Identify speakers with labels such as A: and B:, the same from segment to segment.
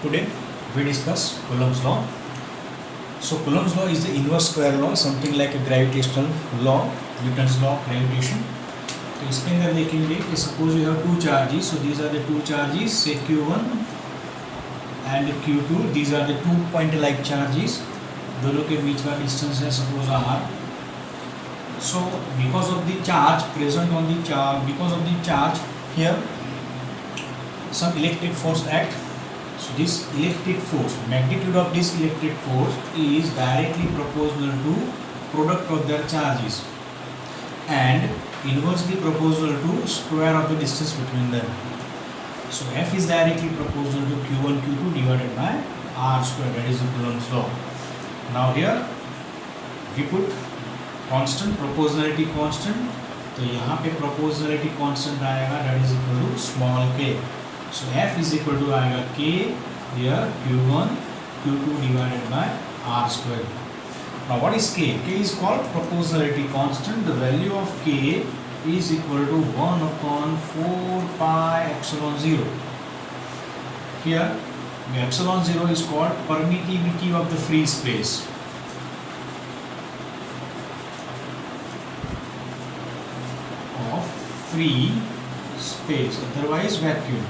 A: Today we discuss Coulomb's law. So Coulomb's law is the inverse square law, something like a gravitational law, Newton's law of gravitation. तो इसके अंदर देखेंगे कि suppose you have two charges, so these are the two charges, say Q1 and Q2, these are the 2 point like charges, दोनों के बीच का distance है suppose R. So because of the charge present on the charge, because of the charge here, some electric force act. So this electric force, magnitude of this electric force is directly proportional to product of their charges and inversely proportional to square of the distance between them. So F is directly proportional to Q1 Q2 divided by R square, that is the Coulomb's law. Now here we put constant, proportionality constant. तो यहाँ पे proportionality constant आएगा, that is equal to small k. So F is equal to आएगा k here Q1 Q2 divided by R square. Now what is k? K is called proportionality constant. The value of k is equal to 1 upon 4 pi epsilon 0. Here the epsilon 0 is called permittivity of the free space. Of free space, otherwise vacuum.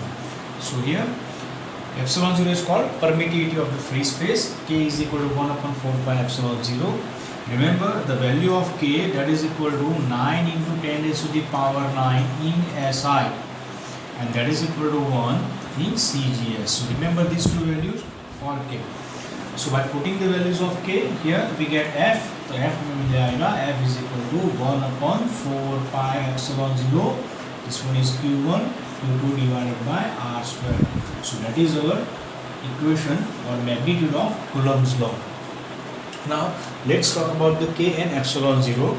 A: So here epsilon 0 is called permittivity of the free space. K is equal to 1 upon 4 pi epsilon 0. Remember the value of k, that is equal to 9 into 10 raised to the power 9 in SI, and that is equal to 1 in CGS. So remember these two values for k. So by putting the values of k here we get F. So F में मिल जाएगा F is equal to 1 upon 4 pi epsilon 0. This one is Q1 Q2 divided by R square. So that is our equation or magnitude of Coulomb's law. Now let's talk about the k and epsilon 0.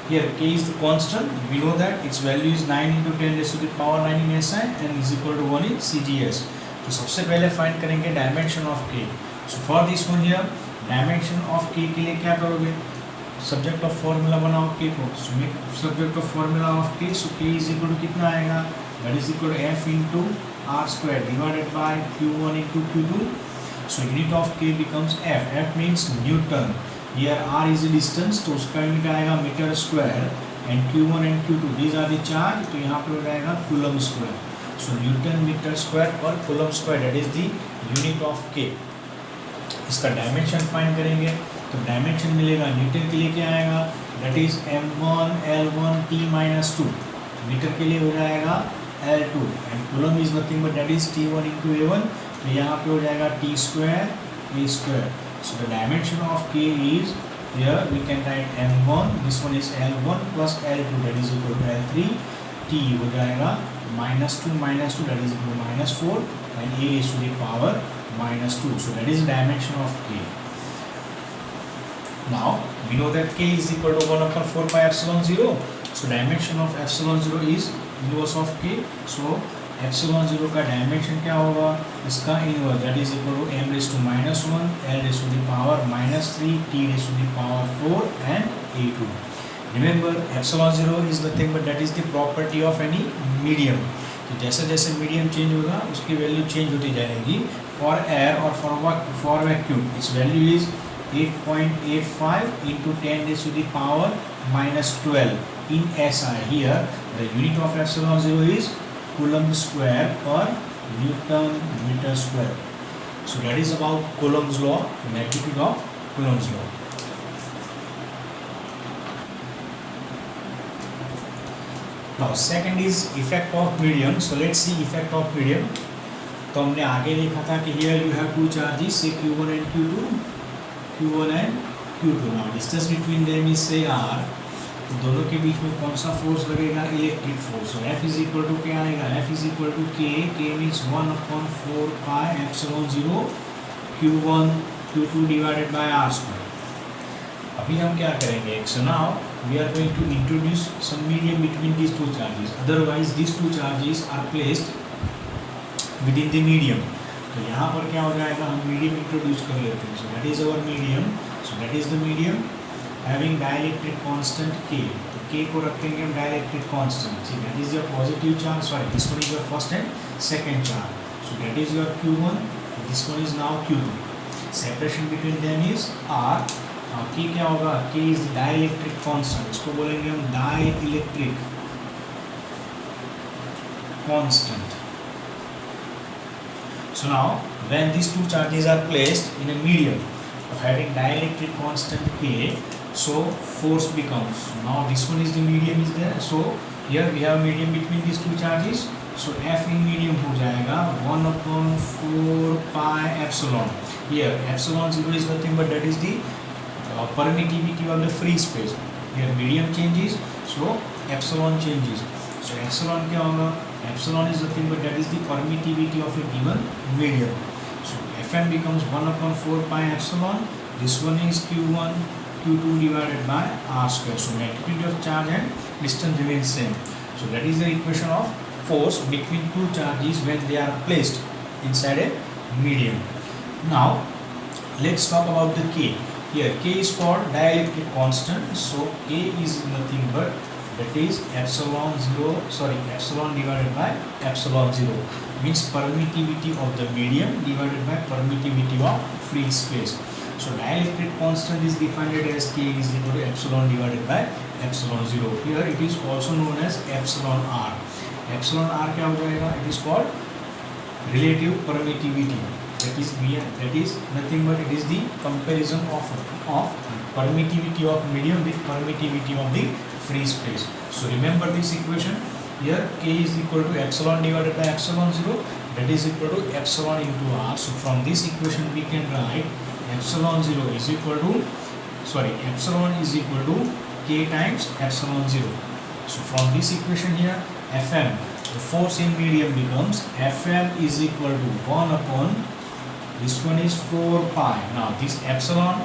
A: Here k is the constant. We know that its value is 9 into 10 raised to the power 9 in SI and is equal to 1 in CGS. तो सबसे पहले find करेंगे dimension of k. So for this one here, dimension of k के लिए क्या करोगे? Subject of formula बनाओ k को. So make subject of formula of k. So k is equal to कितना आएगा? That is equal to f into r square divided by q1 into q2. So unit of k becomes f. F means Newton. Here r is the distance, तो उसका unit आएगा metre square, and q1 and q2 these are the charge, तो यहाँ पे हो जाएगा coulomb square. So newton metre square per coulomb square, that is the unit of k. इसका dimension find करेंगे तो डायमेंशन मिलेगा न्यूटन के लिए क्या आएगा, that is m1 l1 t minus 2. Metre के लिए हो जाएगा L2 and coulomb is nothing but that is T1 into A1. तो यहाँ पे हो जाएगा T square A square. So the dimension of K is, here we can write M1, this one is L1 plus L2, that is equal to L3. T हो जाएगा -2 that is equal to -4 and A is to the power -2. So that is the dimension of K. Now we know that K is equal to 1 upon 4 pi epsilon 0. So dimension of epsilon 0 is inverse of k. So epsilon 0 का dimension क्या होगा, इसका inverse, that is equal to m raised to -1 l raised to the power -3 t raised to the power 4 and a2. Remember epsilon 0 is nothing but that is the property of any medium. तो जैसे जैसे medium change होगा उसकी value change होती जाएगी. For air और for vacuum it's value is 8.85 into 10 raised to the power -12 in SI. Here the unit of epsilon 0 is Coulomb square per Newton meter square. So that is about Coulomb's law, magnitude of Coulomb's law. Now second is effect of medium. So let's see effect of medium. तो हमने आगे लिखा था कि here you have two charges, say Q1 and Q1 and Q2. Now distance between them is say R. तो दोनों के बीच में कौन सा फोर्स लगेगा, इलेक्ट्रिक फोर्स. और F इज इक्वल टू क्या आएगा, F is equal to K. K means 1 upon 4 pi epsilon 0 Q1 Q2 divided by R square. अभी हम क्या करेंगे, so now we are going to introduce some medium between these two charges. Otherwise these two charges are placed within the medium. तो यहाँ पर क्या हो जाएगा, हम मीडियम इंट्रोड्यूस कर लेते हैं. So that is our medium. So that is the medium having dielectric constant k. तो k को रखेंगे हम dielectric constant. See that is your positive charge. Sorry, this one is your first and second charge. So that is your Q1 This one is now Q2. Separation between them is R. K क्या होगा? K is the dielectric constant. इसको बोलेंगे हम dielectric constant. So now, when these two charges are placed in a medium of having dielectric constant K, so force becomes, now this one is the medium is there, so here we have medium between these two charges, so F in medium हो जाएगा 1/4 pi epsilon. Here epsilon 0 is nothing but that is the permittivity of the free space. Here medium changes, so epsilon changes. So epsilon क्या होगा? Epsilon is nothing but that is the permittivity of a given medium. So Fm becomes 1/4 pi epsilon. This one is Q1, Q2 divided by R square. So magnitude of charge and distance remains same. So that is the equation of force between two charges when they are placed inside a medium. Now let's talk about the K. Here K is called dielectric constant. So K is nothing but that is epsilon divided by epsilon 0, means permittivity of the medium divided by permittivity of free space. So dielectric constant is defined as K is equal to epsilon divided by epsilon 0. Here it is also known as epsilon R. Epsilon R क्या हो जाएगा? It is called relative permittivity. That is nothing but it is the comparison of permittivity of medium with permittivity of the free space. So remember this equation. Here K is equal to epsilon divided by epsilon 0. That is equal to epsilon into R. So from this equation we can write epsilon 0 is equal to K times epsilon 0. So from this equation here, Fm, the force in medium becomes Fm is equal to 1 upon, this one is 4 pi. Now this epsilon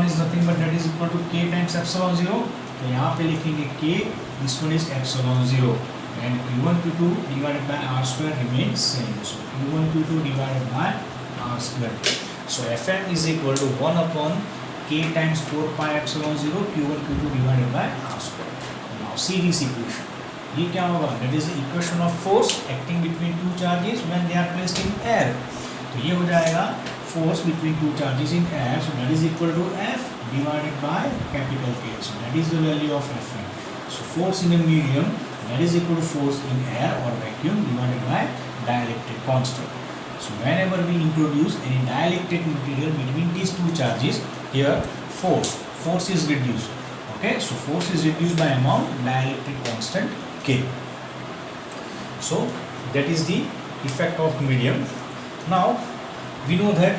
A: is nothing but that is equal to K times epsilon 0. तो यहाँ पे लिखेंगे K, this one is epsilon 0, and Q1 Q2 divided by R square remains same. So Q1 Q2 divided by R square. So Fm is equal to 1 upon K times 4 pi epsilon 0 Q1 Q2 divided by R square. Now see this equation. ये क्या होगा? That is the equation of force acting between two charges when they are placed in air. तो ये हो जाएगा force between two charges in air. So that is equal to F divided by capital K. So that is the value of Fm. So force in a medium, that is equal to force in air or vacuum divided by dielectric constant. So whenever we introduce any dielectric material between these two charges, here force is reduced. Okay, so force is reduced by amount dielectric constant K. So that is the effect of medium. Now we know that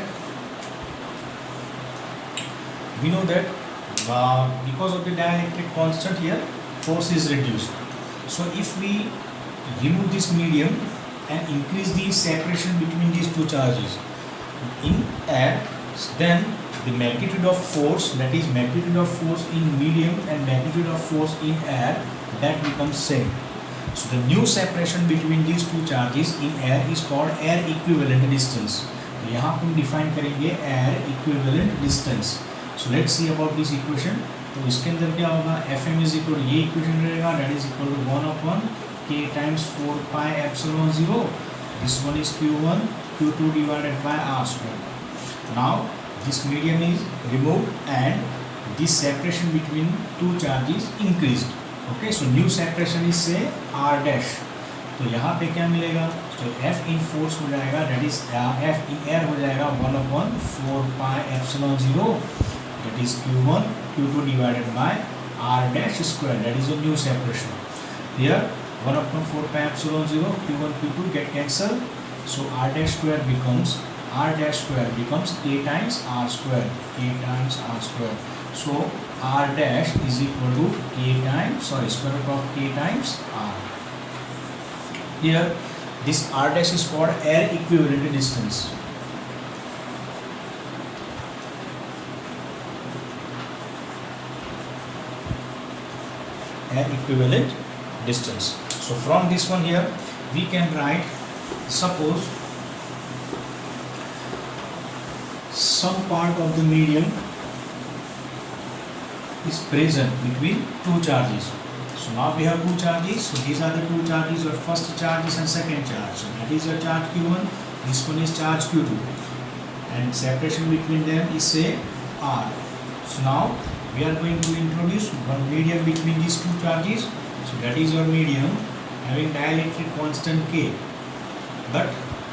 A: because of the dielectric constant here, force is reduced. So if we remove this medium and increase the separation between these two charges in air, then the magnitude of force, that is magnitude of force in medium and magnitude of force in air, that becomes same. So the new separation between these two charges in air is called air equivalent distance. तो यहाँ हम define करेंगे air equivalent distance. So let's see about this equation. तो इसके अंदर क्या होगा? Fm is equal to ये equation रहेगा, that is equal to 1 upon K times 4 pi epsilon 0. This one is Q1 Q2 divided by R square. Now this medium is removed and this separation between two charges increased. Okay, so new separation is say R dash. तो यहाँ पे क्या मिलेगा? तो F in force हो जाएगा, that is F in air हो जाएगा 1 upon 4 pi epsilon 0. That is Q1 Q2 divided by R dash square. That is a new separation. Here 1 upon 4 pi epsilon 0 Q1 Q2 get cancelled. So R dash square becomes K times R square. K times R square. So R dash is equal to square root of K times R. Here this R dash is called air equivalent distance. Air equivalent distance. So from this one here we can write, suppose some part of the medium is present between two charges. So now we have two charges. So these are the two charges, your first charge and second charge. So that is your charge Q1, this one is charge q2, and separation between them is say r. So now we are going to introduce one medium between these two charges. So that is your medium having dielectric constant k but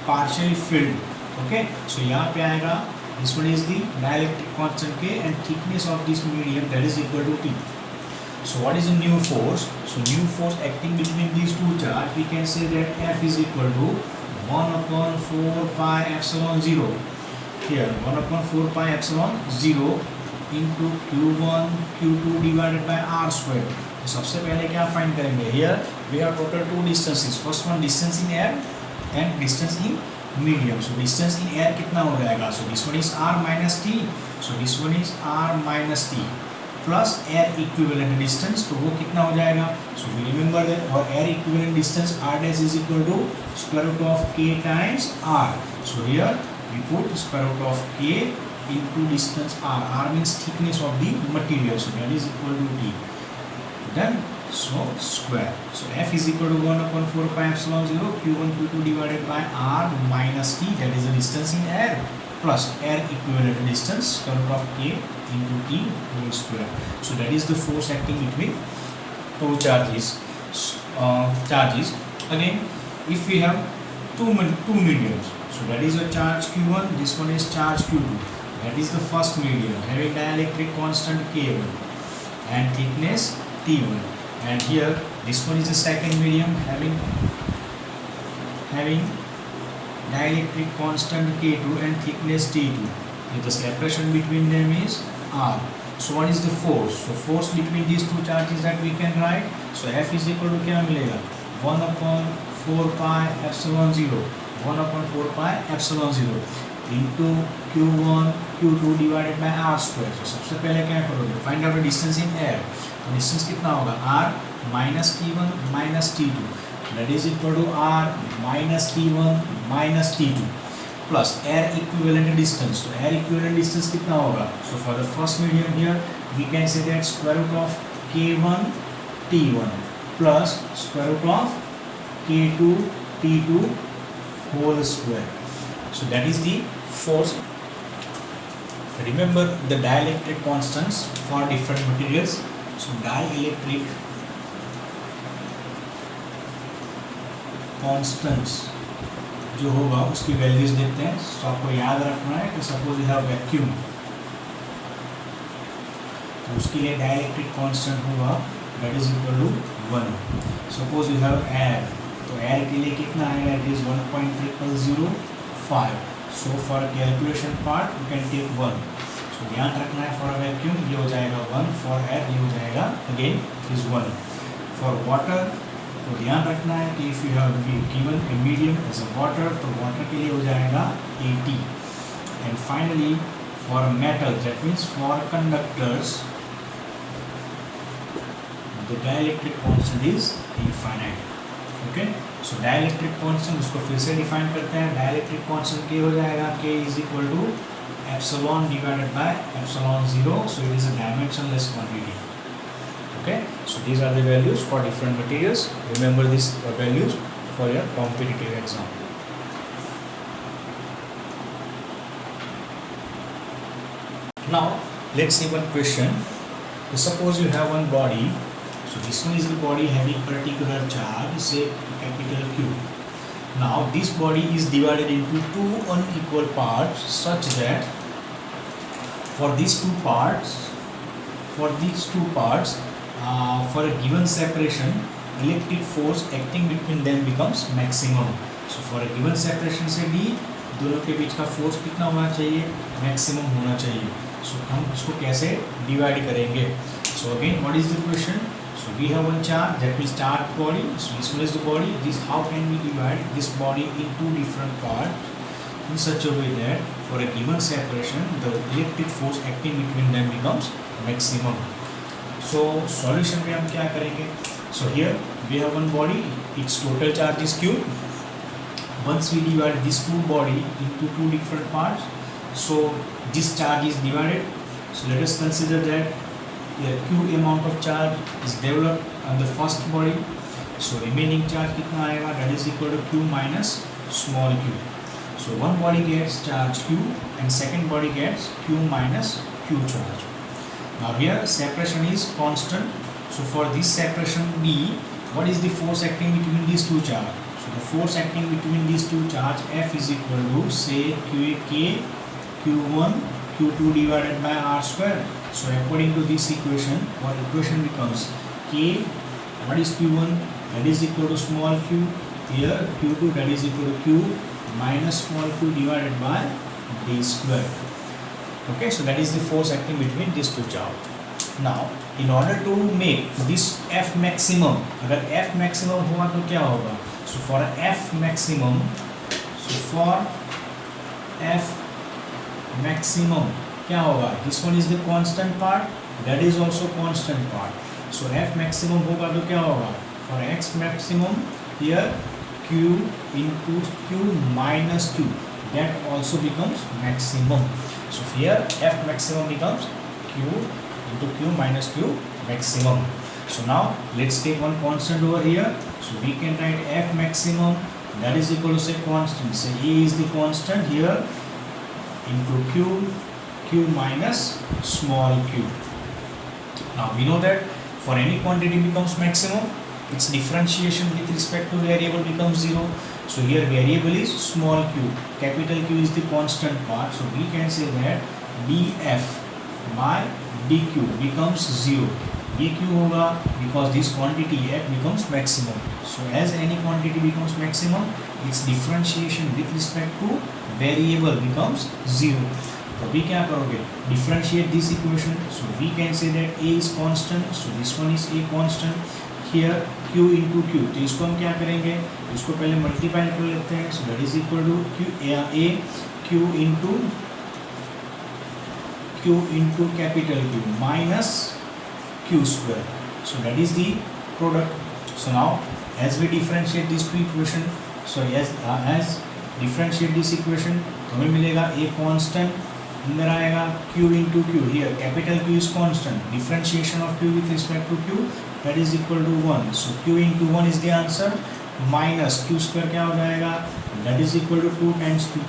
A: partially filled. Okay, so यहाँ पे आएगा, this one is the dielectric constant k and thickness of this medium that is equal to T. So what is the new force? So new force acting between these two charges, we can say that F is equal to 1 upon 4 pi epsilon 0. Here 1 upon 4 pi epsilon 0 into Q1 Q2 divided by R square. तो सबसे पहले क्या find करेंगे? Here we have total two distances. First one distance in air and distance in medium. So distance in air कितना हो जाएगा? So this one is R minus T. So this one is R minus T plus air equivalent distance. तो वो कितना हो जाएगा? So we remember that our air equivalent distance R dash is equal to square root of K times R. So here we put square root of K into distance R. R means thickness of the material. So that is equal to T. Then so square. So F is equal to 1 upon 4 pi epsilon 0 Q1 Q2 divided by R minus T, that is the distance in air, plus air equivalent distance square root of K into T whole square. So that is the force acting between two charges. Again, if we have two mediums, so that is a charge Q1, this one is charge Q2. That is the first medium having dielectric constant K1 and thickness T1. And here this one is the second medium having dielectric constant K2 and thickness T2. The separation between them is R. So what is the force? So force between these two charges that we can write. So F is equal to क्या मिलेगा? 1 upon 4 pi epsilon 0. 1 upon 4 pi epsilon 0 into Q1 Q2 divided by R square. So सबसे पहले क्या करोगे? Find out the distance in air. तो distance कितना होगा? R minus T1 minus T2. That is equal to R minus T1 minus T2 plus air equivalent distance. So air equivalent distance कितना होगा? So for the first medium here we can say that square root of K1 T1 plus square root of K2 T2 whole square. So that is the force. Remember the dielectric constants for different materials. So dielectric constants जो होगा उसकी values देखते हैं. तो आपको याद रखना है कि सपोज यू हैव वैक्यूम, तो उसके लिए डाइलेक्ट्रिक कांस्टेंट होगा that is equal to 1. Suppose you have air, तो एयर के लिए कितना आएगा? It is 1.0005. So for calculation part you can take 1. So ध्यान रखना है फॉर वैक्यूम ये हो जाएगा 1, फॉर एयर ये हो जाएगा again it is 1. For water तो ध्यान रखना है कि if you have given a medium as a water, तो वाटर के लिए हो जाएगा 80. And finally for metal that means for conductors the dielectric constant is infinite. Okay, so dielectric constant उसको फिर से डिफाइन करते हैं. डाइलेक्ट्रिक कांस्टेंट के हो जाएगा K is equal to epsilon divided by epsilon 0. So it is a dimensionless quantity. Okay, so these are the values for different materials. Remember these values for your competitive exam. Now let's see one question. So suppose you have one body. So this one is the body having particular charge, say capital Q. Now this body is divided into two unequal parts such that for these two parts for a given separation, electric force acting between them becomes maximum. So for a given separation से भी दोनों के बीच का force कितना होना चाहिए? Maximum होना चाहिए. So हम इसको कैसे divide करेंगे? So again, what is the question? So we have one charge, that means charged body. So this one is the body. This how can we divide this body in two different parts in such a way that for a given separation, the electric force acting between them becomes maximum. So solution में हम क्या करेंगे? So here we have one body, its total charge is Q. Once we divide this two body into two different parts, so this charge is divided. So let us consider that the Q amount of charge is developed on the first body. So remaining charge कितना आएगा? That is equal to Q minus small q. So one body gets charge q and second body gets q minus q charge. Now here separation is constant. So for this separation B, what is the force acting between these two charge? So the force acting between these two charge F is equal to say Q1 Q2 divided by R square. So according to this equation, our equation becomes K, what is Q1, that is equal to small q, here Q2 that is equal to Q minus small q divided by D square. Okay, so that is the force acting between these two charge. Now in order to make this F maximum, अगर F maximum हुआ तो क्या होगा? So for F maximum, क्या होगा? This one is the constant part, that is also constant part. So F maximum होगा तो क्या होगा? For X maximum, here Q into Q minus Q, that also becomes maximum. So here F maximum becomes Q into Q minus Q maximum. So now let's take one constant over here. So we can write F maximum, that is equal to say constant. Say A is the constant here into Q minus small q. Now we know that for any quantity becomes maximum, its differentiation with respect to variable becomes 0. So here variable is small q, capital Q is the constant part. So we can say that df by dq becomes 0. ये क्यों होगा? Because this quantity f becomes maximum. So as any quantity becomes maximum, its differentiation with respect to variable becomes 0. तो अभी क्या करोगे? Differentiate this equation. So we can say that a is constant. So this one is a constant. Here q into q. तो इसको हम क्या करेंगे? इसको पहले मल्टीप्लाई कर लेते हैं. So that is equal to a q into capital Q minus q square. So that is the product. So now as we differentiate these two equation, so as differentiate this equation, तो हमें मिलेगा a constant, अंदर आएगा q into q. Here capital Q is constant. Differentiation of q with respect to q, that is equal to 1. So q into 1 is the answer, minus q square क्या हो जाएगा? That is equal to 2 times q.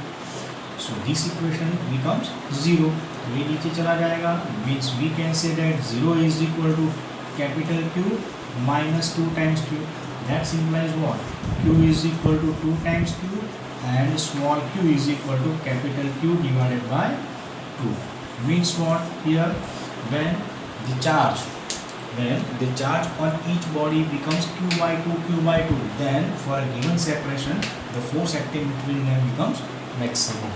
A: So this equation becomes 0. तो ये नीचे चला जाएगा, means we can say that 0 is equal to capital Q minus 2 times q. That implies what? Q is equal to 2 times q and small q is equal to capital Q divided by 2. Means what? Here when the charge on each body becomes q by 2, then for a given separation the force acting between them becomes maximum.